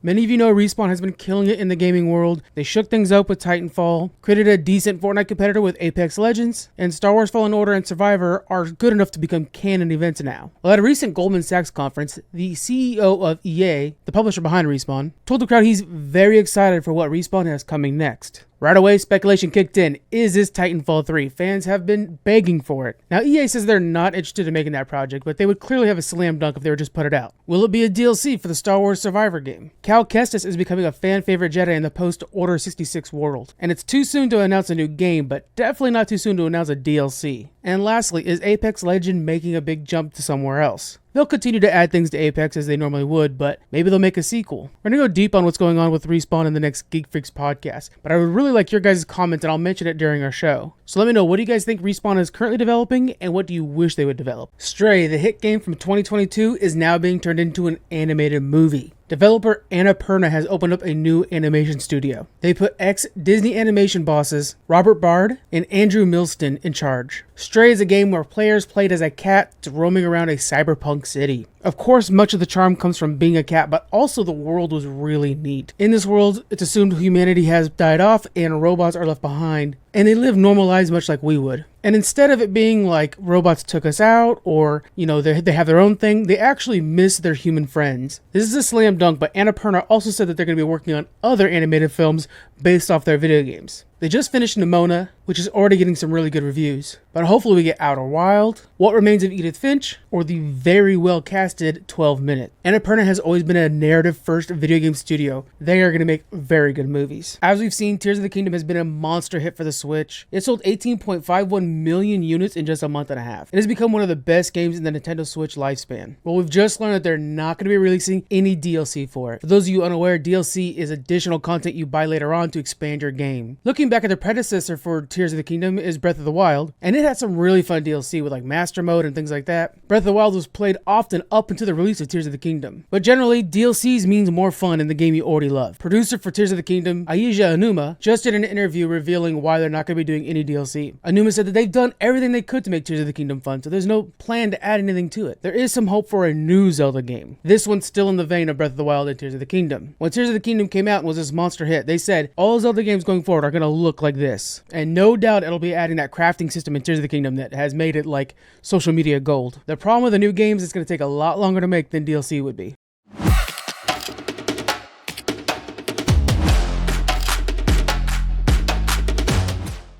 Many of you know Respawn has been killing it in the gaming world. They shook things up with Titanfall, created a decent Fortnite competitor with Apex Legends, and Star Wars Fallen Order and Survivor are good enough to become canon events now. Well, at a recent Goldman Sachs conference, the CEO of EA, the publisher behind Respawn, told the crowd he's very excited for what Respawn has coming next. Right away, speculation kicked in. Is this Titanfall 3? Fans have been begging for it. Now, EA says they're not interested in making that project, but they would clearly have a slam dunk if they were just put it out. Will it be a DLC for the Star Wars Survivor game? Cal Kestis is becoming a fan-favorite Jedi in the post-Order 66 world. And it's too soon to announce a new game, but definitely not too soon to announce a DLC. And lastly, is Apex Legends making a big jump to somewhere else? They'll continue to add things to Apex as they normally would, but maybe they'll make a sequel. We're going to go deep on what's going on with Respawn in the next Geek Freaks podcast, but I would really like your guys' comments and I'll mention it during our show. So let me know, what do you guys think Respawn is currently developing and what do you wish they would develop? Stray, the hit game from 2022, is now being turned into an animated movie. Developer Annapurna has opened up a new animation studio. They put ex-Disney animation bosses Robert Bard and Andrew Milston in charge. Stray is a game where players played as a cat roaming around a cyberpunk city. Of course, much of the charm comes from being a cat, but also the world was really neat. In this world, it's assumed humanity has died off and robots are left behind, and they live normal lives much like we would. And instead of it being like robots took us out or, they have their own thing, they actually miss their human friends. This is a slam dunk, but Annapurna also said that they're going to be working on other animated films based off their video games. They just finished Nimona, which is already getting some really good reviews. But hopefully we get Outer Wild, What Remains of Edith Finch, or the very well casted 12 Minute. Annapurna has always been a narrative-first video game studio. They are going to make very good movies. As we've seen, Tears of the Kingdom has been a monster hit for the Switch. It sold 18.51 million units in just a month and a half. It has become one of the best games in the Nintendo Switch lifespan. Well, we've just learned that they're not going to be releasing any DLC for it. For those of you unaware, DLC is additional content you buy later on to expand your game. Looking back at the predecessor for Tears of the Kingdom is Breath of the Wild, and it had some really fun DLC with like Master Mode and things like that. Breath of the Wild was played often up until the release of Tears of the Kingdom. But generally, DLCs means more fun in the game you already love. Producer for Tears of the Kingdom, Aisha Anuma, just did an interview revealing why they're not going to be doing any DLC. Anuma said that they've done everything they could to make Tears of the Kingdom fun, so there's no plan to add anything to it. There is some hope for a new Zelda game. This one's still in the vein of Breath of the Wild and Tears of the Kingdom. When Tears of the Kingdom came out and was this monster hit, they said all Zelda games going forward are going to look like this. And no doubt it'll be adding that crafting system in Tears of the Kingdom that has made it like social media gold. The problem with the new games is it's going to take a lot longer to make than DLC would be.